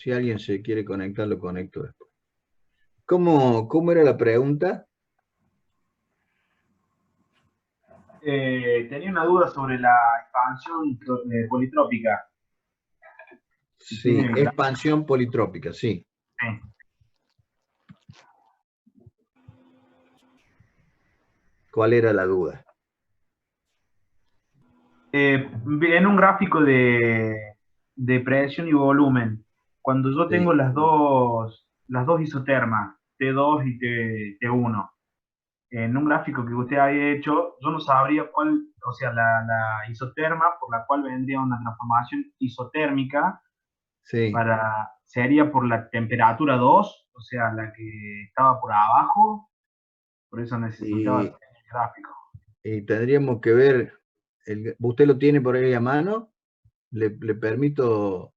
Si alguien se quiere conectar, lo conecto después. ¿Cómo era la pregunta? Tenía una duda sobre la expansión politrópica. Si Sí, tiene expansión politrópica, sí. sí. ¿Cuál era la duda? En un gráfico de presión y volumen, cuando yo tengo Sí. las dos isotermas, T2 y T1, en un gráfico que usted había hecho, yo no sabría cuál, o sea, la isoterma por la cual vendría una transformación isotérmica Sí. sería por la temperatura 2, o sea, la que estaba por abajo, por eso necesitaba Y, el gráfico. y tendríamos que ver, ¿usted lo tiene por ahí a mano? Le permito...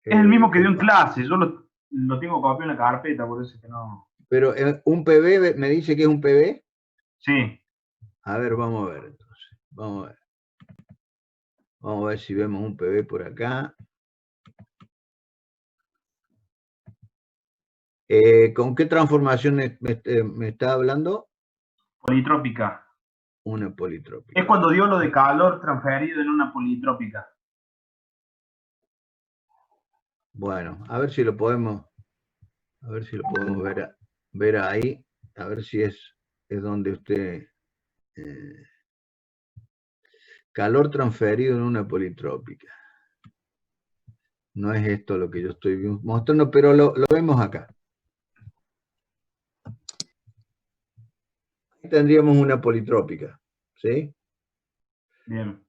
Es el mismo que dio en compa- clase, yo lo tengo copiado en la carpeta, por eso es que no. Pero un PB, ¿me dice que es un PB? Sí, A ver, vamos a ver entonces. Vamos a ver. Vamos a ver si vemos un PB por acá. ¿Con qué transformación me está hablando? politrópica. Una Es politrópica. cuando dio lo de calor transferido en una politrópica. Bueno, a ver si lo podemos ver ahí, a ver si es donde usted... eh, calor transferido en una politrópica. No es esto lo que yo estoy mostrando, pero lo vemos acá. Ahí tendríamos una politrópica, ¿sí? Bien.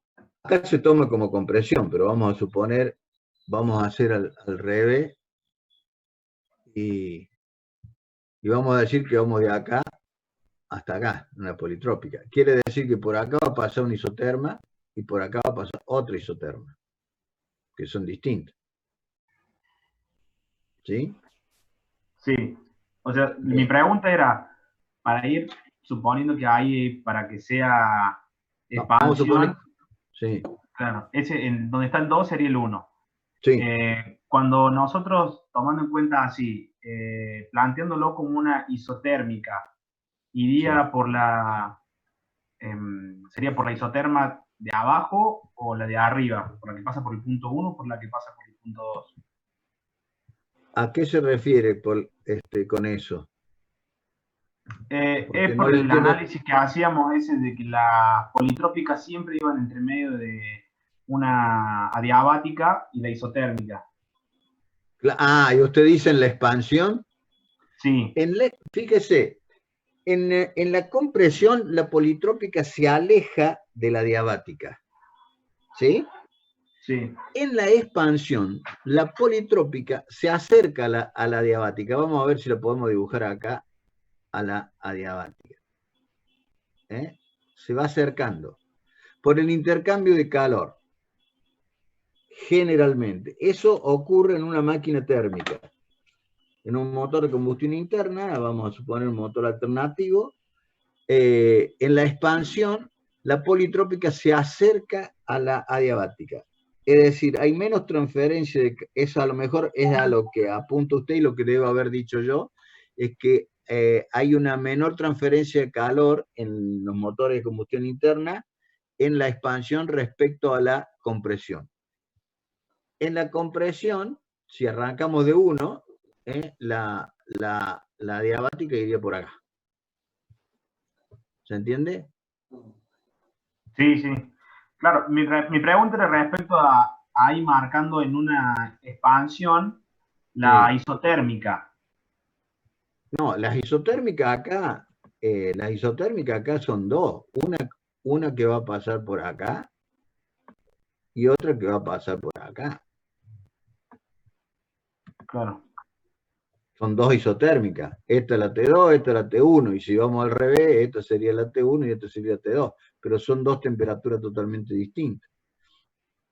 Acá se toma como compresión, pero vamos a suponer, vamos a hacer al revés y vamos a decir que vamos de acá hasta acá, una politrópica. Quiere decir que por acá va a pasar una isoterma y por acá va a pasar otra isoterma, que son distintas, ¿sí? Sí. O sea, mi Bien. pregunta era, para ir suponiendo que hay, para que sea Vamos a suponer, expansión, sí, claro, donde está el 2 sería el 1. sí, Cuando nosotros, tomando en cuenta así, planteándolo como una isotérmica, sí. iría sería por la isoterma de abajo o la de arriba, por la que pasa por el punto 1 o por la que pasa por el punto 2. ¿A qué se refiere con eso? Es Porque no por le el entiendo. análisis que hacíamos ese de que las politrópicas siempre iban entre medio de una adiabática y la isotérmica. Y usted dice en la expansión. Sí, Fíjese, en la compresión la politrópica se aleja de la diabática, ¿sí? sí, En la expansión, la politrópica se acerca a la diabática. Vamos a ver si la podemos dibujar acá a la adiabática. ¿Eh? Se va acercando por el intercambio de calor. Generalmente, eso ocurre en una máquina térmica. En un motor de combustión interna, vamos a suponer un motor alternativo, en la expansión, la politrópica se acerca a la adiabática. Es decir, hay menos transferencia, eso a lo mejor es a lo que apunta usted y lo que debo haber dicho yo, es que hay una menor transferencia de calor en los motores de combustión interna en la expansión respecto a la compresión. En la compresión, si arrancamos de 1, la diabática iría por acá. ¿Se entiende? sí, sí. Claro, mi pregunta era respecto a ahí marcando en una expansión la Sí. isotérmica. No, las isotérmicas acá son dos. Una que va a pasar por acá y otra que va a pasar por acá. Claro, Son dos isotérmicas. Esta es la T2, esta es la T1. Y si vamos al revés, esta sería la T1 y esta sería la T2. Pero son dos temperaturas totalmente distintas.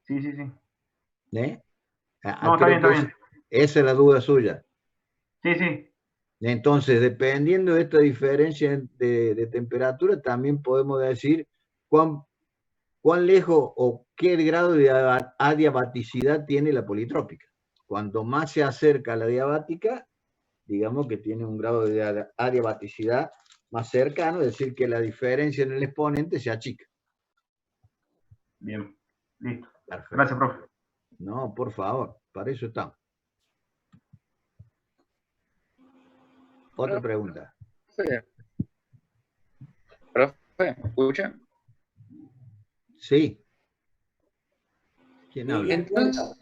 sí, sí, sí. ¿Eh? No, está bien, Creo está que bien. esa es la duda suya. Sí, sí, Entonces, dependiendo de esta diferencia de temperatura, también podemos decir cuán lejos o qué grado de adiabaticidad tiene la politrópica. cuanto más se acerca a la diabática, digamos que tiene un grado de adiabaticidad más cercano, es decir, que la diferencia en el exponente se achica. Bien, listo. Perfecto. Gracias, profe. No, por favor, para eso estamos. Otra pregunta. Profe, ¿me escucha? Sí. ¿Quién habla? Entonces,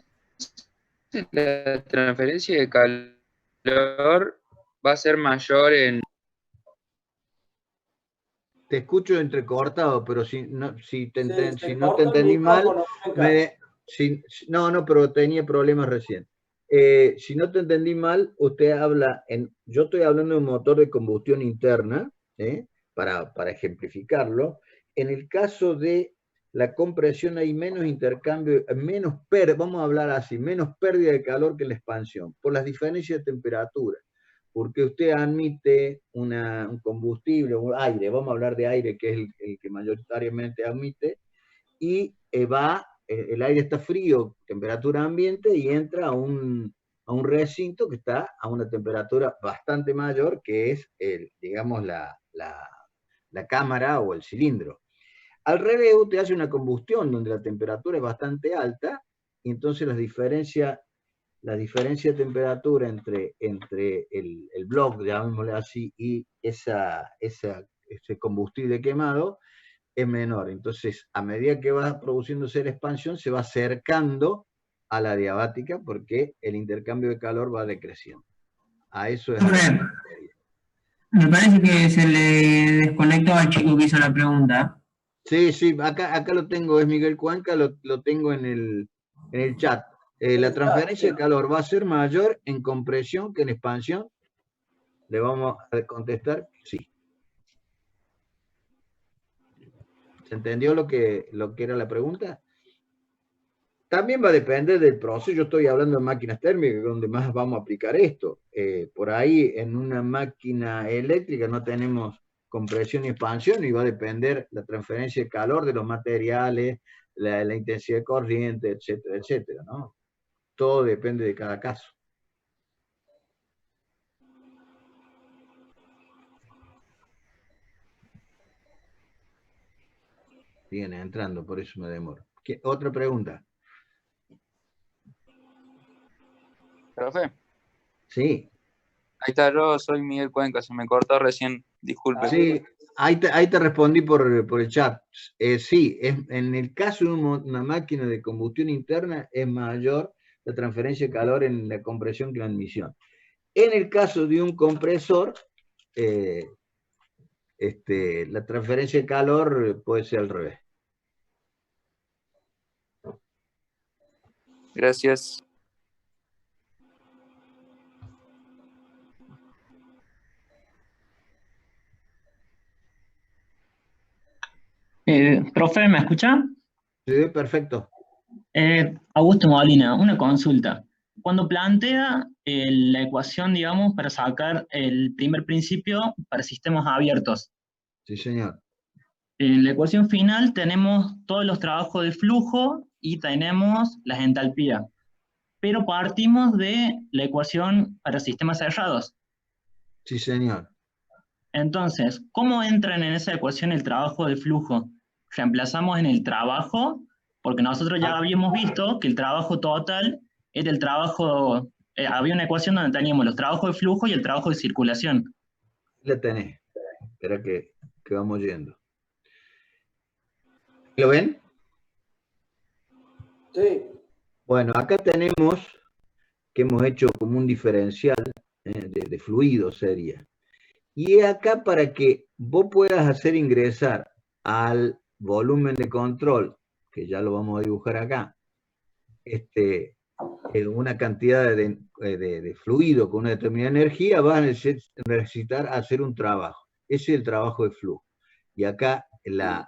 la transferencia de calor va a ser mayor en... Te escucho entrecortado, pero si no te entendí mal, pero tenía problemas recién. Si no te entendí mal, usted habla, yo estoy hablando de un motor de combustión interna, para ejemplificarlo. En el caso de la compresión hay menos intercambio, vamos a hablar así, menos pérdida de calor que en la expansión, por las diferencias de temperatura. Porque usted admite un combustible, un aire, vamos a hablar de aire, que es el que mayoritariamente admite, y el aire está frío, temperatura ambiente, y entra a un recinto que está a una temperatura bastante mayor, que es, digamos, la cámara o el cilindro. Al revés, usted hace una combustión donde la temperatura es bastante alta, y entonces la diferencia de temperatura entre el bloque, llamémosle así, y ese combustible quemado es menor. Entonces, a medida que va produciéndose la expansión, se va acercando a la diabática porque el intercambio de calor va decreciendo. A eso es. Me parece que se le desconectó al chico que hizo la pregunta. Sí, acá lo tengo, es Miguel Cuenca, lo tengo en el chat. La transferencia de calor va a ser mayor en compresión que en expansión. Le vamos a contestar sí. ¿Se entendió lo que era la pregunta? También va a depender del proceso. Yo estoy hablando de máquinas térmicas, donde más vamos a aplicar esto. Por ahí, en una máquina eléctrica no tenemos compresión y expansión, y va a depender la transferencia de calor de los materiales, la intensidad de corriente, etcétera, etcétera, ¿no? Todo depende de cada caso. Viene entrando, por eso me demoro. ¿Otra pregunta? Profe. Sí. Ahí está, yo soy Miguel Cuenca, se me cortó recién, disculpe. Sí, ahí te respondí por el chat. Sí, en el caso de una máquina de combustión interna es mayor la transferencia de calor en la compresión que la admisión. En el caso de un compresor, la transferencia de calor puede ser al revés. Gracias. Profe, ¿me escucha? Sí, perfecto. Augusto Molina, una consulta. Cuando plantea la ecuación, digamos, para sacar el primer principio para sistemas abiertos, Sí, señor. en la ecuación final tenemos todos los trabajos de flujo y tenemos las entalpías, pero partimos de la ecuación para sistemas cerrados. Sí, señor. Entonces, ¿cómo entran en esa ecuación el trabajo de flujo? ¿Reemplazamos en el trabajo? Porque nosotros ya habíamos visto que el trabajo total era el trabajo, había una ecuación donde teníamos los trabajos de flujo y el trabajo de circulación. La tenés. Espera que vamos yendo. ¿Lo ven? Sí. Bueno, acá tenemos que hemos hecho como un diferencial de fluido sería. Y es acá para que vos puedas hacer ingresar al volumen de control, que ya lo vamos a dibujar acá, una cantidad de fluido con una determinada energía, vas a necesitar hacer un trabajo. Ese es el trabajo de flujo. Y acá la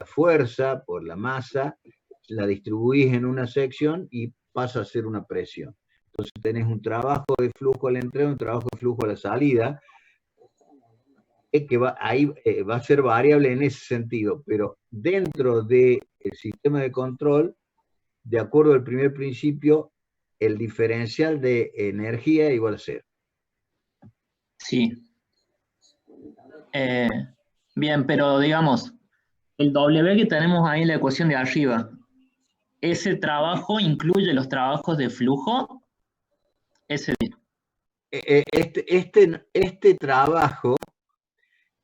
fuerza por la masa la distribuís en una sección y pasa a ser una presión. Entonces tenés un trabajo de flujo a la entrada, un trabajo de flujo a la salida, que ahí va a ser variable en ese sentido, pero dentro del sistema de control, de acuerdo al primer principio, el diferencial de energía igual a 0. Sí. Bien, pero digamos, el W que tenemos ahí en la ecuación de arriba, ¿ese trabajo incluye los trabajos de flujo? Este trabajo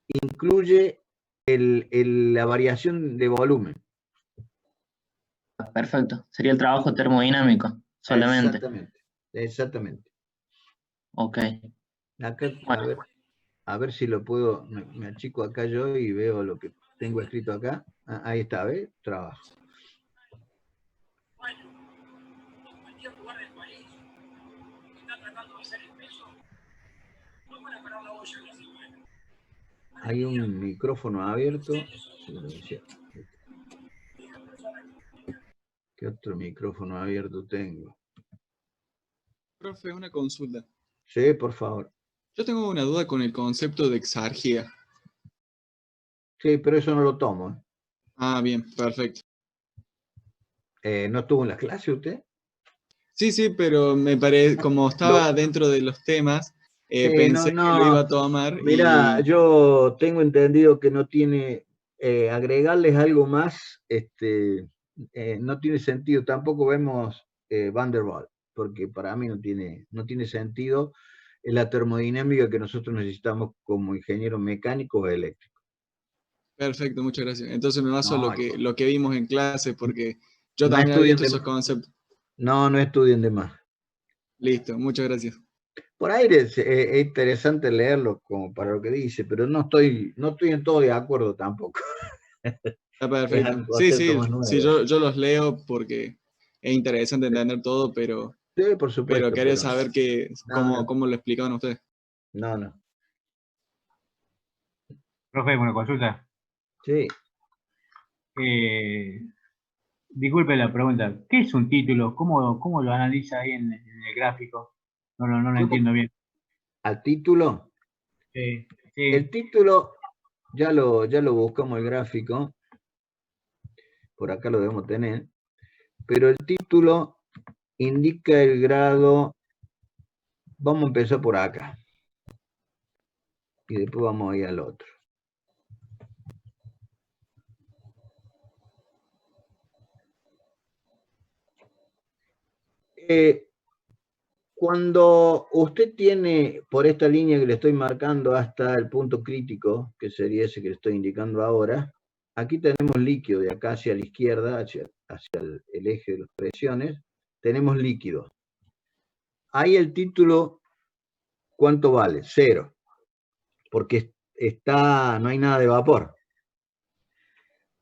incluye la variación de volumen. Perfecto. Sería el trabajo termodinámico, solamente. Exactamente. Ok. Acá, Bueno. a ver si lo puedo, me achico acá yo y veo lo que tengo escrito acá. Ahí está, ¿ves? Trabajo. En cualquier lugar del país está tratando de hacer el peso, no van a parar la olla en la cintura. Hay un micrófono abierto. ¿Qué otro micrófono abierto tengo? Profe, una consulta. Sí, por favor. Yo tengo una duda con el concepto de exargía. Sí, pero eso no lo tomo. ¿eh? Ah, bien, perfecto. ¿No estuvo en la clase usted? Sí, pero me parece, como estaba dentro de los temas, pensé que lo iba a tomar. Mirá, yo tengo entendido que no tiene, agregarles algo más, no tiene sentido. Tampoco vemos Van der Waals, porque para mí no tiene sentido la termodinámica que nosotros necesitamos como ingenieros mecánicos o eléctricos. Perfecto, muchas gracias. Entonces me baso lo que vimos en clase, porque yo No también había estudien visto esos conceptos. No estudien de más. Listo, muchas gracias. Por ahí es interesante leerlo como para lo que dice, pero no estoy en todo de acuerdo tampoco. Está perfecto. Sí, yo los leo porque es interesante entender todo, pero, sí, por supuesto, pero quería saber cómo lo explicaban ustedes. No. Profe, una consulta. Sí. Disculpe la pregunta. ¿Qué es un título? ¿Cómo lo analiza ahí en el gráfico? No lo entiendo bien. ¿Al título? Sí. El título, ya lo buscamos el gráfico. Por acá lo debemos tener. Pero el título indica el grado. Vamos a empezar por acá. Y después vamos a ir al otro. Cuando usted tiene por esta línea que le estoy marcando hasta el punto crítico, que sería ese que le estoy indicando ahora, aquí tenemos líquido, de acá hacia la izquierda, hacia el eje de las presiones, tenemos líquido. Ahí el título, ¿cuánto vale? 0, porque no hay nada de vapor.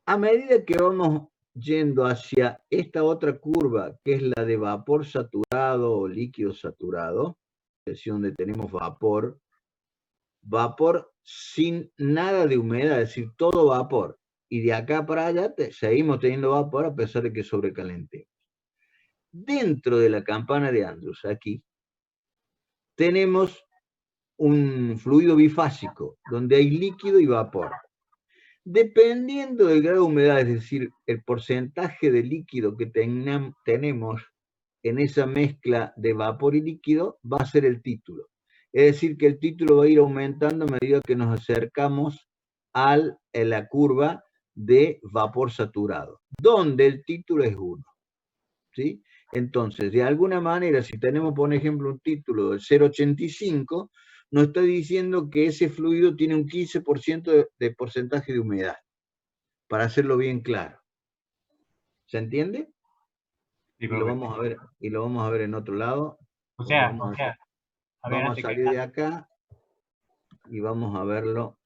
A medida que vamos yendo hacia esta otra curva, que es la de vapor saturado o líquido saturado, es donde tenemos vapor sin nada de humedad, es decir, todo vapor. Y de acá para allá seguimos teniendo vapor a pesar de que sobrecalentemos. Dentro de la campana de Andrews, aquí, tenemos un fluido bifásico, donde hay líquido y vapor. Dependiendo del grado de humedad, es decir, el porcentaje de líquido que tenemos en esa mezcla de vapor y líquido, va a ser el título. Es decir, que el título va a ir aumentando a medida que nos acercamos a la curva de vapor saturado, donde el título es 1. ¿Sí? Entonces, de alguna manera, si tenemos, por ejemplo, un título de 0,85, nos está diciendo que ese fluido tiene un 15% de porcentaje de humedad, para hacerlo bien claro. ¿Se entiende? Sí, y lo vamos a ver en otro lado. Vamos a salir de acá y vamos a verlo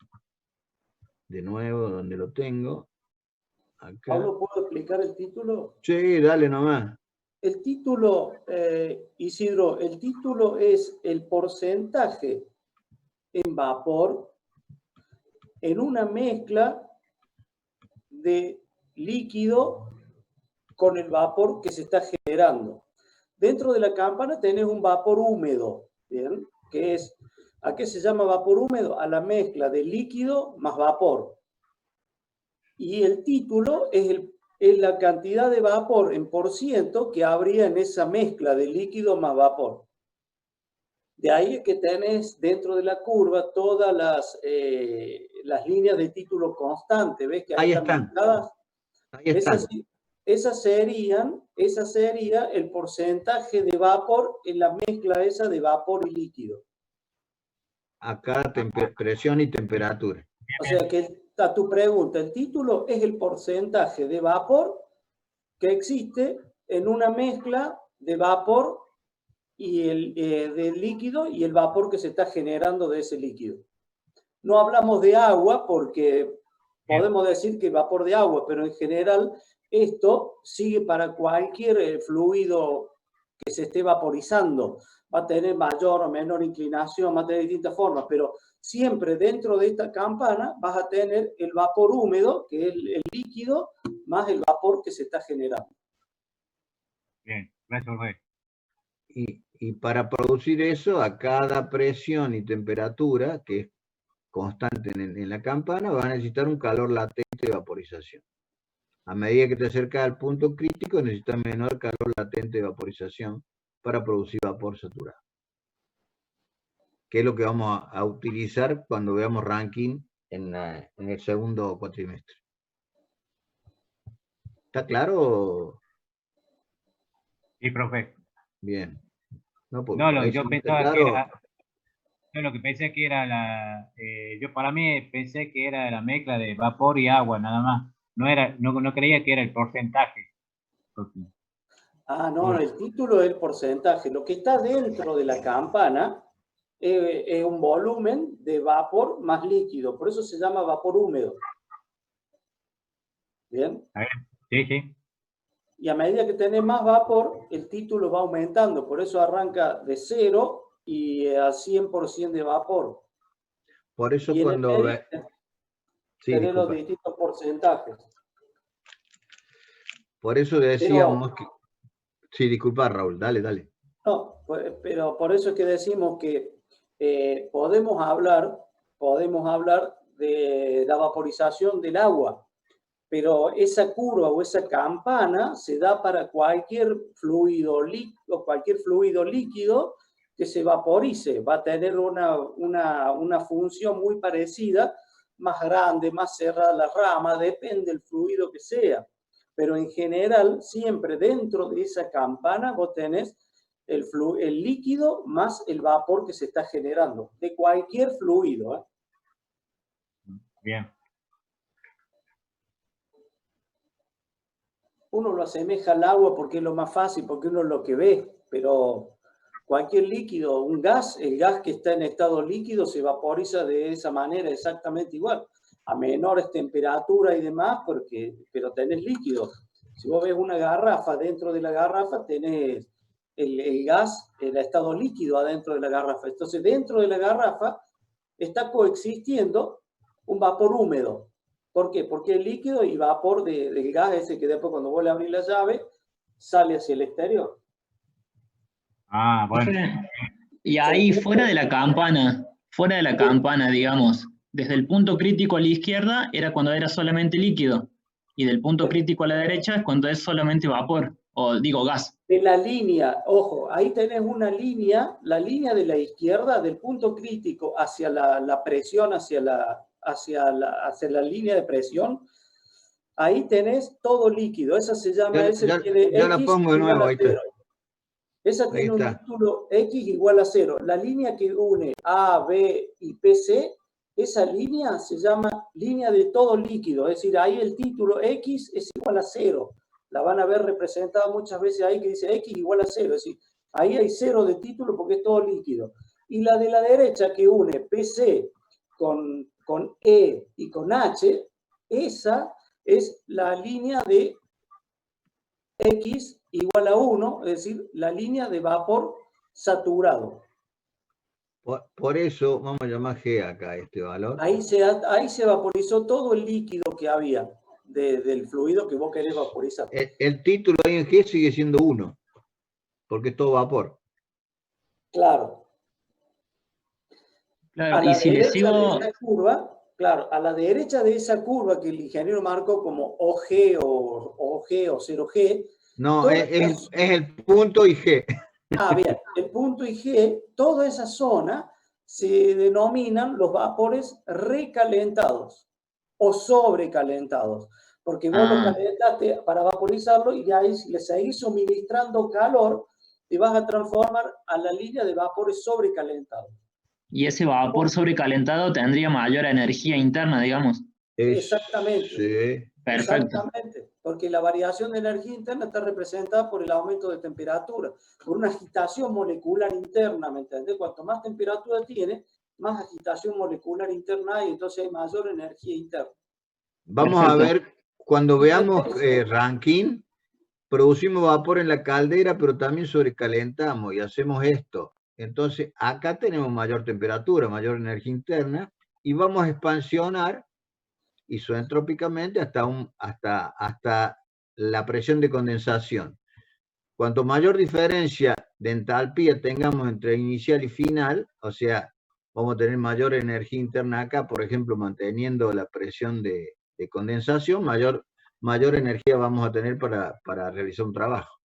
de nuevo donde lo tengo. Acá. ¿Pablo, puedo explicar el título? Sí, dale nomás. El título, Isidro, el título es el porcentaje en vapor en una mezcla de líquido con el vapor que se está generando. Dentro de la campana tenés un vapor húmedo, ¿bien? ¿A qué se llama vapor húmedo? A la mezcla de líquido más vapor. Y el título es es la cantidad de vapor en % que habría en esa mezcla de líquido más vapor. De ahí que tenés dentro de la curva todas las líneas de título constante. ¿Ves que ahí están mezcladas? Ahí están. Esa sería el porcentaje de vapor en la mezcla esa de vapor y líquido. Acá presión y temperatura. O sea que a tu pregunta, el título es el porcentaje de vapor que existe en una mezcla de vapor y del líquido y el vapor que se está generando de ese líquido. No hablamos de agua porque podemos decir que vapor de agua, pero en general esto sigue para cualquier fluido que se esté vaporizando. Va a tener mayor o menor inclinación, va a tener distintas formas, pero siempre dentro de esta campana vas a tener el vapor húmedo, que es el líquido, más el vapor que se está generando. Bien, gracias, Jorge. Y para producir eso, a cada presión y temperatura, que es constante en la campana, va a necesitar un calor latente de vaporización. A medida que te acercas al punto crítico, necesitas menor calor latente de vaporización para producir vapor saturado. Que es lo que vamos a utilizar cuando veamos ranking en el segundo cuatrimestre. ¿Está claro? Sí, profe. Bien. Yo pensaba que era... Yo lo que pensé que era yo para mí pensé que era la mezcla de vapor y agua, nada más. No creía que era el porcentaje. Ah, no, el título es el porcentaje. Lo que está dentro de la campana es un volumen de vapor más líquido. Por eso se llama vapor húmedo. ¿Bien? Sí, sí. Y a medida que tenés más vapor, el título va aumentando. Por eso arranca de 0 y a 100% de vapor. Por eso y cuando... tenés los distintos porcentajes. Por eso decíamos que... Sí, disculpa, Raúl, dale. No, pero por eso es que decimos que podemos hablar de la vaporización del agua, pero esa curva o esa campana se da para cualquier fluido líquido que se vaporice. Va a tener una función muy parecida, más grande, más cerrada la rama, depende del fluido que sea. Pero en general, siempre dentro de esa campana vos tenés el líquido más el vapor que se está generando, de cualquier fluido. Bien. Uno lo asemeja al agua porque es lo más fácil, porque uno es lo que ve, pero cualquier líquido, un gas, el gas que está en estado líquido se vaporiza de esa manera exactamente igual, a menores temperaturas y demás, pero tenés líquidos. Si vos ves una garrafa, dentro de la garrafa tenés el gas, el estado líquido adentro de la garrafa. Entonces, dentro de la garrafa está coexistiendo un vapor húmedo. ¿Por qué? Porque el líquido y vapor del gas ese que después cuando vos le abrís la llave sale hacia el exterior. Ah, bueno. Y ahí fuera de la campana, digamos, desde el punto crítico a la izquierda era cuando era solamente líquido, y del punto crítico a la derecha es cuando es solamente vapor, o digo gas. De la línea, ojo, ahí tenés una línea, la línea de la izquierda, del punto crítico hacia la presión, hacia la línea de presión, ahí tenés todo líquido. Esa se llama... Ya la pongo de nuevo, ahí está. Esa tiene un título X igual a 0. La línea que une A, B y PC, esa línea se llama línea de todo líquido. Es decir, ahí el título X es igual a 0. La van a ver representada muchas veces ahí que dice X igual a 0. Es decir, ahí hay 0 de título porque es todo líquido. Y la de la derecha que une PC con E y con H, esa es la línea de X igual a 1, es decir, la línea de vapor saturado. Por eso vamos a llamar G acá este valor. Ahí se vaporizó todo el líquido que había del fluido que vos querés vaporizar. El título ahí en G sigue siendo 1, porque es todo vapor. Claro. Claro, A la derecha de esa curva Claro, a la derecha de esa curva que el ingeniero marcó como OG o 0G. No, es el punto y G. Ah, bien, el punto y G, toda esa zona se denominan los vapores recalentados o sobrecalentados, porque vos lo calentaste para vaporizarlo y ahí si le seguís suministrando calor, te vas a transformar a la línea de vapores sobrecalentados. Y ese vapor sobrecalentado tendría mayor energía interna, digamos. Exactamente. Sí. Perfecto. Exactamente, porque la variación de energía interna está representada por el aumento de temperatura, por una agitación molecular interna, ¿me entiendes? Cuanto más temperatura tiene, más agitación molecular interna hay, entonces hay mayor energía interna. Vamos a ver, cuando veamos Rankine, producimos vapor en la caldera, pero también sobrecalentamos y hacemos esto. Entonces, acá tenemos mayor temperatura, mayor energía interna, y vamos a expansionar isoentrópicamente hasta la presión de condensación. Cuanto mayor diferencia de entalpía tengamos entre inicial y final, o sea, vamos a tener mayor energía interna acá, por ejemplo, manteniendo la presión de condensación, mayor energía vamos a tener para realizar un trabajo.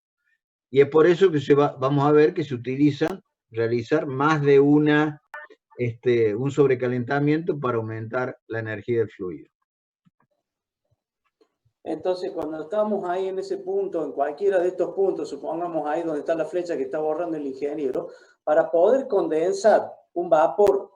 Y es por eso que vamos a ver que se utiliza realizar más de un sobrecalentamiento para aumentar la energía del fluido. Entonces, cuando estamos ahí en ese punto, en cualquiera de estos puntos, supongamos ahí donde está la flecha que está borrando el ingeniero, para poder condensar un vapor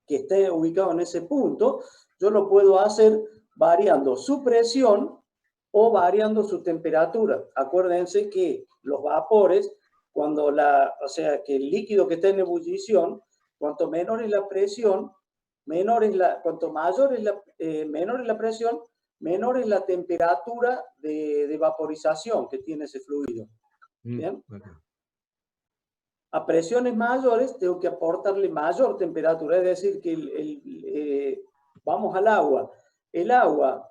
que esté ubicado en ese punto, yo lo puedo hacer variando su presión o variando su temperatura. Acuérdense que los vapores, o sea, que el líquido que está en ebullición, cuanto menor es la presión, menor es la presión, menor es la temperatura de vaporización que tiene ese fluido. ¿Bien? A presiones mayores tengo que aportarle mayor temperatura, es decir, que vamos al agua. El agua,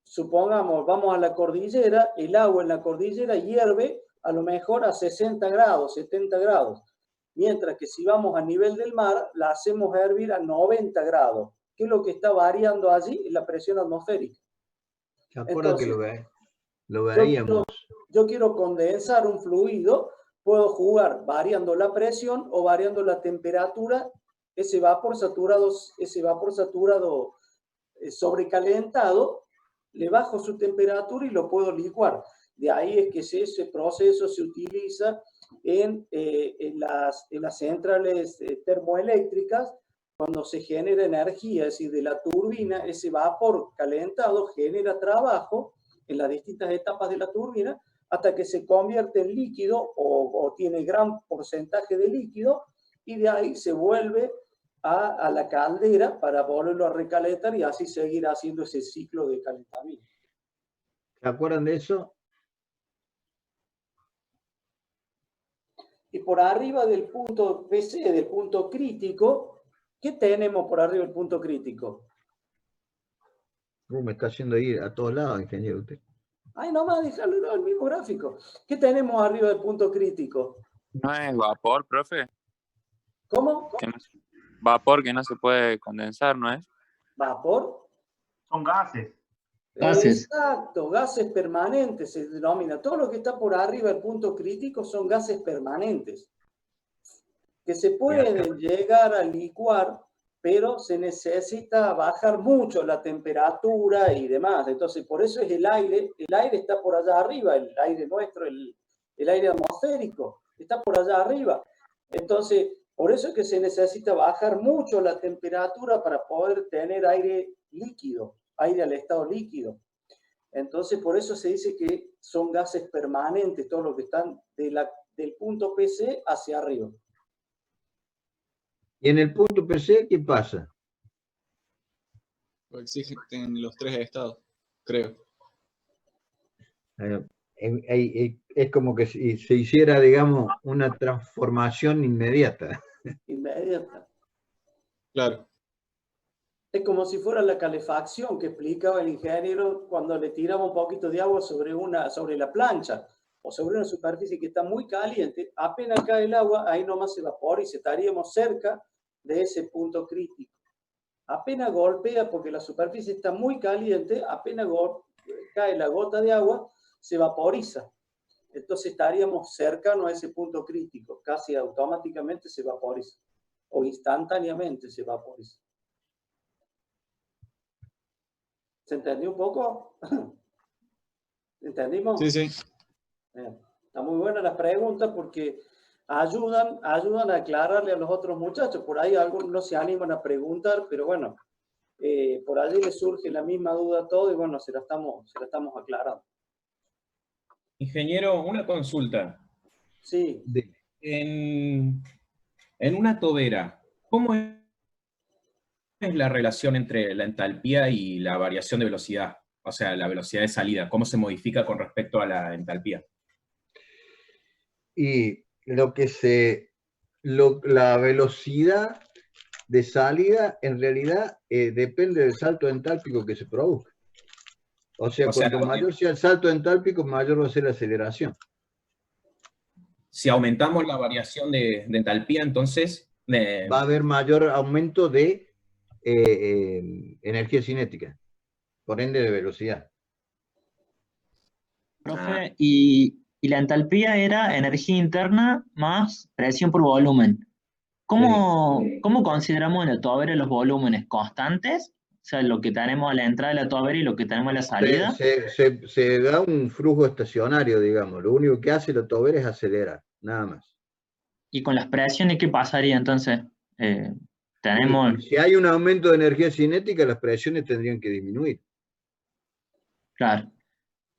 supongamos, vamos a la cordillera, el agua en la cordillera hierve a lo mejor a 60 grados, 70 grados. Mientras que si vamos a nivel del mar, la hacemos hervir a 90 grados. ¿Qué es lo que está variando allí? La presión atmosférica. ¿Se acuerdan que lo veíamos? Yo quiero condensar un fluido, puedo jugar variando la presión o variando la temperatura, ese vapor saturado sobrecalentado, le bajo su temperatura y lo puedo licuar. De ahí es que ese proceso se utiliza en las centrales termoeléctricas, cuando se genera energía, es decir, de la turbina, ese vapor calentado genera trabajo en las distintas etapas de la turbina, hasta que se convierte en líquido o tiene gran porcentaje de líquido, y de ahí se vuelve a la caldera para volverlo a recalentar y así seguir haciendo ese ciclo de calentamiento. ¿Se acuerdan de eso? Y por arriba del punto PC, del punto crítico, ¿qué tenemos por arriba del punto crítico? Me está haciendo ir a todos lados, ingeniero, usted. Ay, nomás dejarlo en el mismo gráfico. ¿Qué tenemos arriba del punto crítico? ¿No es vapor, profe? ¿Cómo? Vapor que no se puede condensar, ¿no es? ¿Vapor? Son gases. Gases. Exacto, gases permanentes se denomina. Todo lo que está por arriba del punto crítico son gases permanentes, que se pueden llegar a licuar, pero se necesita bajar mucho la temperatura y demás. Entonces, por eso es el aire está por allá arriba, el aire nuestro, el aire atmosférico, está por allá arriba. Entonces, por eso es que se necesita bajar mucho la temperatura para poder tener aire líquido, aire al estado líquido. Entonces, por eso se dice que son gases permanentes, todos los que están del punto PC hacia arriba. ¿Y en el punto PC qué pasa? Existen los tres estados, creo. Es como que se hiciera, digamos, una transformación inmediata. Inmediata. Claro. Es como si fuera la calefacción que explicaba el ingeniero cuando le tiraba un poquito de agua sobre la plancha o sobre una superficie que está muy caliente. Apenas cae el agua, ahí nomás se evapora y estaríamos cerca de ese punto crítico. apenas golpea, porque la superficie está muy caliente, apenas cae la gota de agua, se vaporiza. Entonces estaríamos cercanos a ese punto crítico, casi automáticamente se vaporiza, o instantáneamente se vaporiza. ¿Se entendió un poco? ¿Entendimos? Sí, sí. Está muy buena la pregunta porque ayudan a aclararle a los otros muchachos. Por ahí algunos no se animan a preguntar, pero bueno, por allí les surge la misma duda a todos y bueno, se la estamos aclarando. Ingeniero, una consulta. Sí. En una tobera, ¿cómo es la relación entre la entalpía y la variación de velocidad? O sea, la velocidad de salida, ¿cómo se modifica con respecto a la entalpía? Y la velocidad de salida en realidad depende del salto entálpico que se produzca. O sea, cuanto mayor sea el salto entálpico, mayor va a ser la aceleración. Si aumentamos la variación de entalpía, entonces... va a haber mayor aumento de energía cinética, por ende de velocidad. Profe, y la entalpía era energía interna más presión por volumen. ¿Cómo consideramos en la tobera los volúmenes? ¿Constantes? O sea, lo que tenemos a la entrada de la tobera y lo que tenemos a la salida. Se da un flujo estacionario, digamos. Lo único que hace la tobera es acelerar, nada más. ¿Y con las presiones qué pasaría entonces? Tenemos... Si hay un aumento de energía cinética, las presiones tendrían que disminuir. Claro.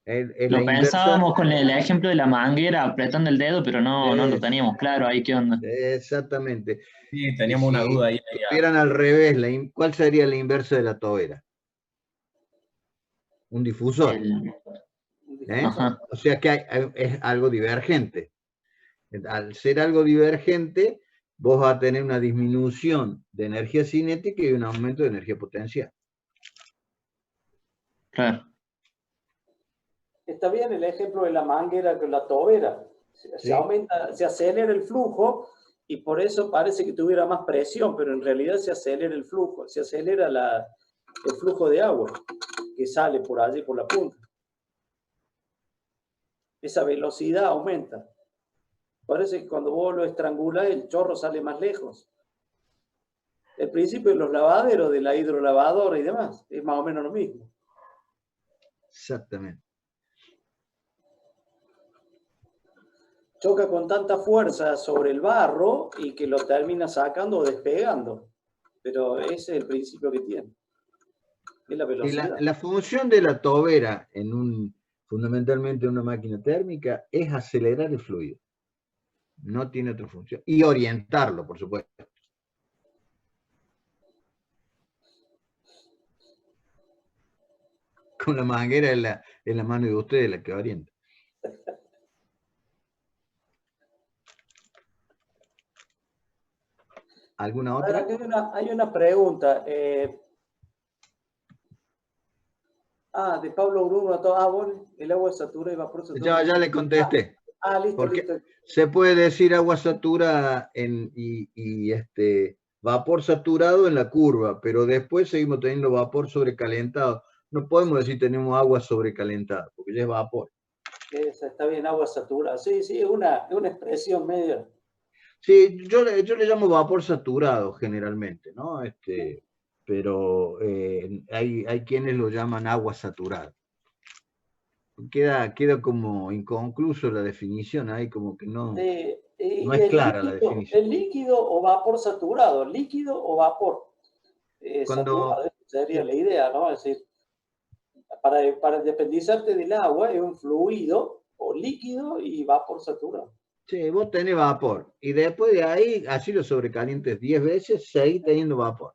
Lo pensábamos con el ejemplo de la manguera apretando el dedo, pero no lo teníamos claro ahí qué onda. Exactamente. Sí, teníamos una duda ahí. Si estuvieran al revés, ¿cuál sería la inversa de la tobera? Un difusor. O sea que es algo divergente. Al ser algo divergente, vos vas a tener una disminución de energía cinética y un aumento de energía potencial. Claro. Está bien el ejemplo de la manguera con la tobera. Se aumenta, se acelera el flujo y por eso parece que tuviera más presión, pero en realidad se acelera el flujo, se acelera el flujo de agua que sale por allí, por la punta. Esa velocidad aumenta. Parece que cuando vos lo estrangulas, el chorro sale más lejos. El principio de los lavaderos, de la hidrolavadora y demás, es más o menos lo mismo. Exactamente. Choca con tanta fuerza sobre el barro y que lo termina sacando o despegando. Pero ese es el principio que tiene. Es la velocidad. La función de la tobera fundamentalmente en una máquina térmica es acelerar el fluido. No tiene otra función. Y orientarlo, por supuesto. Con la manguera en la mano de ustedes la que orienta. ¿Alguna otra? Hay una pregunta. De Pablo Bruno. Bueno, el agua saturada y vapor saturado. Ya le contesté. Listo, listo. Se puede decir agua saturada y vapor saturado en la curva, pero después seguimos teniendo vapor sobrecalentado. No podemos decir tenemos agua sobrecalentada, porque ya es vapor. Está bien, agua saturada. Sí, es una expresión media. Sí, yo le llamo vapor saturado generalmente, ¿no? Pero hay quienes lo llaman agua saturada. Queda como inconcluso la definición, ahí como que no es clara la definición. ¿El líquido o vapor saturado? ¿Líquido o vapor? Saturado, sería la idea, ¿no? Es decir, para independizarte del agua es un fluido o líquido y vapor saturado. Sí, vos tenés vapor y después de ahí, así lo sobrecalientes 10 veces, seguís teniendo vapor.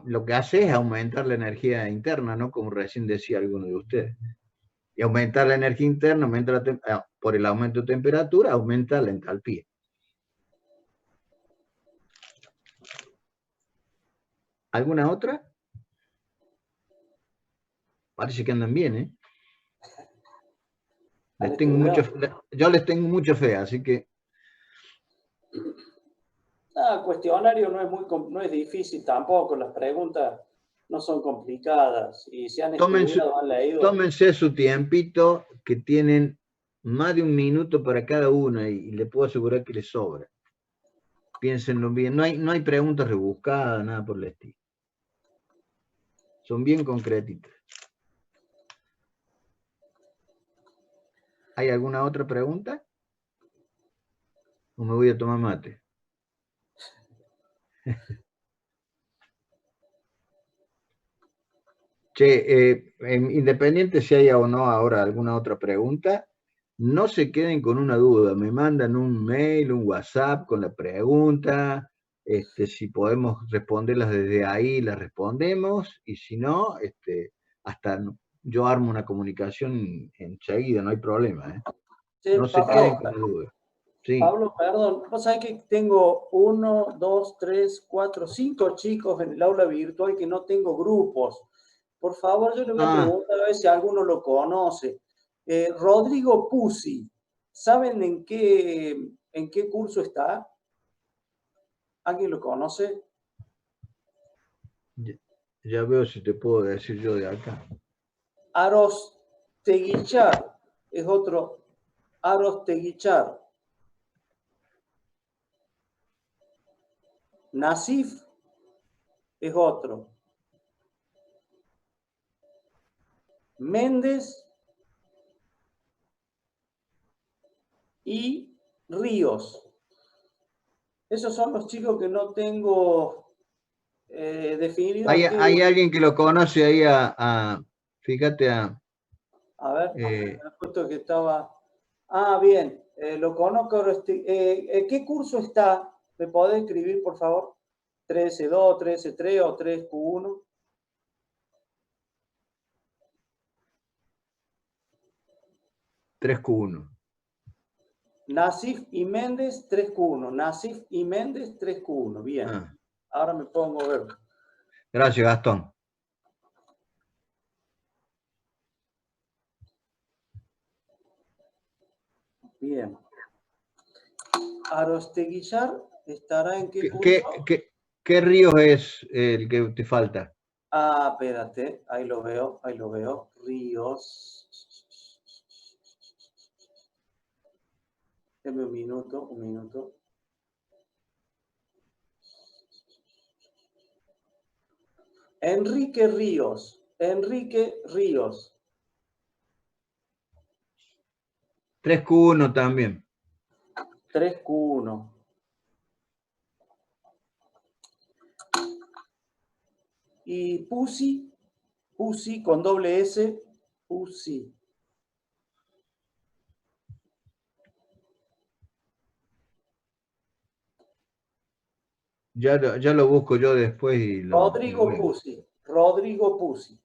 Lo que hace es aumentar la energía interna, ¿no? Como recién decía alguno de ustedes. Y aumentar la energía interna, por el aumento de temperatura, aumenta la entalpía. ¿Alguna otra? Parece que andan bien, ¿eh? Yo les tengo mucha fe, así que... Cuestionario no es difícil tampoco, las preguntas no son complicadas y si han estudiado, han leído. Tómense su tiempito, que tienen más de 1 minuto para cada una y le puedo asegurar que les sobra. Piénsenlo bien, no hay preguntas rebuscadas, nada por el estilo. Son bien concretitas. ¿Hay alguna otra pregunta? ¿O me voy a tomar mate? Che, independiente si hay o no ahora alguna otra pregunta, no se queden con una duda. Me mandan un mail, un WhatsApp con la pregunta. Si podemos responderlas desde ahí, las respondemos. Y si no, hasta yo armo una comunicación enseguida, no hay problema. Sí, no se queden con la duda. Sí. Pablo, perdón, vos sabés que tengo 1, 2, 3, 4, 5 chicos en el aula virtual que no tengo grupos. Por favor, yo le voy a preguntar a ver si alguno lo conoce. Rodrigo Pusi, ¿saben en qué curso está? ¿Alguien lo conoce? Ya veo si te puedo decir yo de acá. Arosteguichar es otro. Arosteguichar. Nasif es otro. Méndez y Ríos. Esos son los chicos que no tengo definidos. ¿Hay alguien que lo conoce ahí fíjate a... A ver, me ha puesto que estaba... bien, lo conozco. ¿Qué curso está? ¿Me podés escribir, por favor? 13.2, 13.3 o 3Q1. Nasif y Méndez, 3Q1. Nasif y Méndez, 3Q1. Bien. Ahora me pongo a ver. Gracias, Gastón. Bien. Arosteguillar estará en qué curso. ¿Qué río es el que te falta? Espérate, ahí lo veo. Ríos. Deme un minuto. Enrique Ríos. 3Q1 también. 3Q1. Y Pusi con doble S, Pusi. Ya lo busco yo después y Rodrigo Pusi.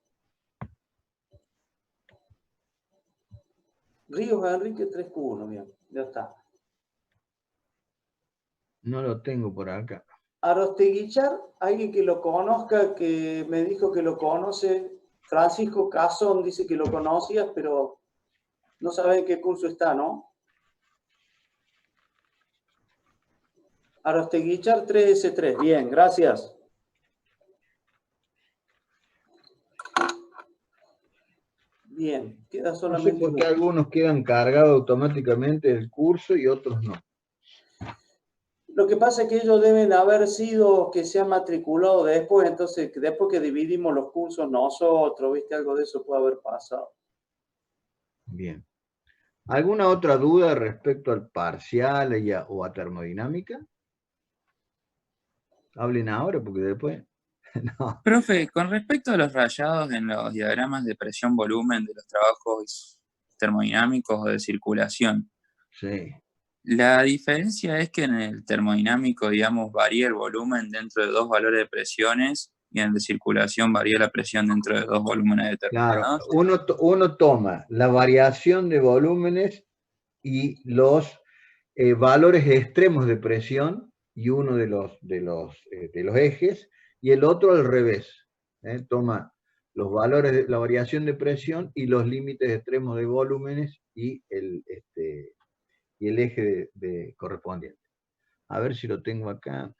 Ríos Enrique 3Q1, bien, ya está. No lo tengo por acá. Arosteguichar, alguien que lo conozca, que me dijo que lo conoce. Francisco Cazón dice que lo conocías, pero no sabe en qué curso está, ¿no? Arosteguichar 3S3, bien, gracias. Bien, queda solamente... No sé por qué algunos quedan cargados automáticamente del curso y otros no. Lo que pasa es que ellos deben haber sido que se han matriculado después, entonces después que dividimos los cursos nosotros, ¿viste? Algo de eso puede haber pasado. Bien. ¿Alguna otra duda respecto al parcial o a termodinámica? Hablen ahora porque después... No. Profe, con respecto a los rayados en los diagramas de presión-volumen de los trabajos termodinámicos o de circulación, sí. La diferencia es que en el termodinámico, digamos, varía el volumen dentro de 2 valores de presiones y en el de circulación varía la presión dentro de 2 volúmenes determinados. Claro, uno toma la variación de volúmenes y los valores extremos de presión y uno de los ejes y el otro al revés. Toma los valores de la variación de presión y los límites extremos de volúmenes y el eje correspondiente. A ver si lo tengo acá.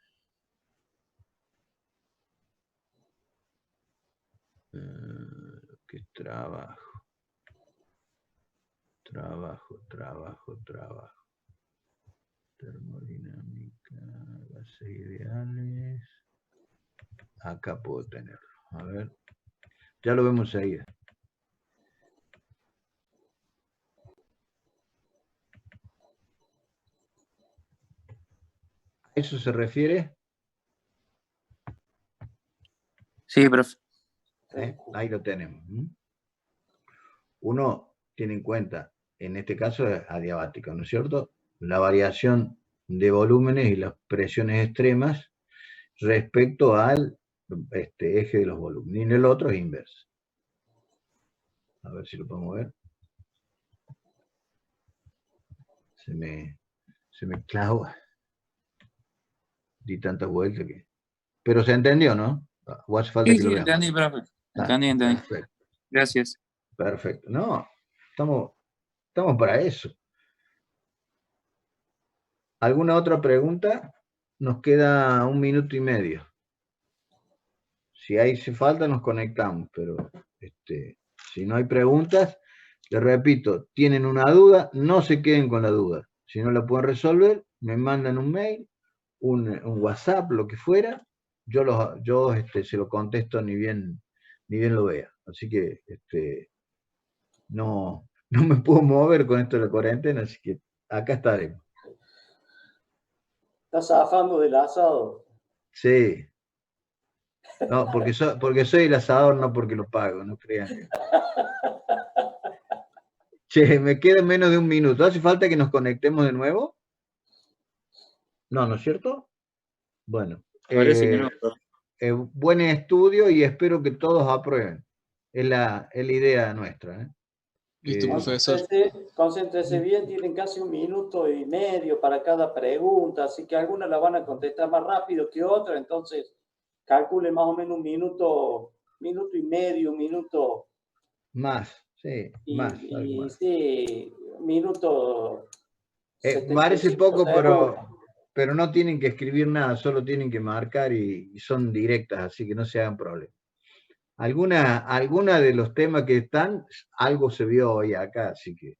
que es trabajo. Trabajo. Termodinámica, bases ideales. Acá puedo tenerlo. A ver. Ya lo vemos ahí. ¿A eso se refiere? Sí, profe. Ahí lo tenemos. Uno tiene en cuenta, en este caso es adiabático, ¿no es cierto? La variación de volúmenes y las presiones extremas respecto al eje de los volúmenes. Y en el otro es inverso. A ver si lo podemos ver. Se me clava. Di tanta vuelta que... Pero se entendió, ¿no? ¿O hace falta que lo veamos? Entendí, profe. Entendí. Perfecto. Gracias. Perfecto. No, estamos para eso. ¿Alguna otra pregunta? Nos queda 1 minuto y medio. Si hace falta, nos conectamos, pero si no hay preguntas, les repito, tienen una duda, no se queden con la duda. Si no la pueden resolver, me mandan un mail, un WhatsApp, lo que fuera, yo se lo contesto ni bien lo vea. Así que no me puedo mover con esto de la cuarentena, así que acá estaremos. ¿Estás zafando del asado? Sí. No, porque soy el asador, no porque lo pago, no crean. Che, me queda menos de 1 minuto. ¿Hace falta que nos conectemos de nuevo? No, ¿no es cierto? Bueno. Parece que no. Buen estudio y espero que todos aprueben. Es la idea nuestra. Listo, profesor. Concéntrese bien, tienen casi 1 minuto y medio para cada pregunta, así que algunas la van a contestar más rápido que otras, entonces calculen más o menos 1 minuto y medio, 1 minuto. Más, sí, más. Y sí, 1 minuto. Parece poco, pero no tienen que escribir nada, solo tienen que marcar y son directas, así que no se hagan problemas. Alguna de los temas que están, algo se vio hoy acá, así que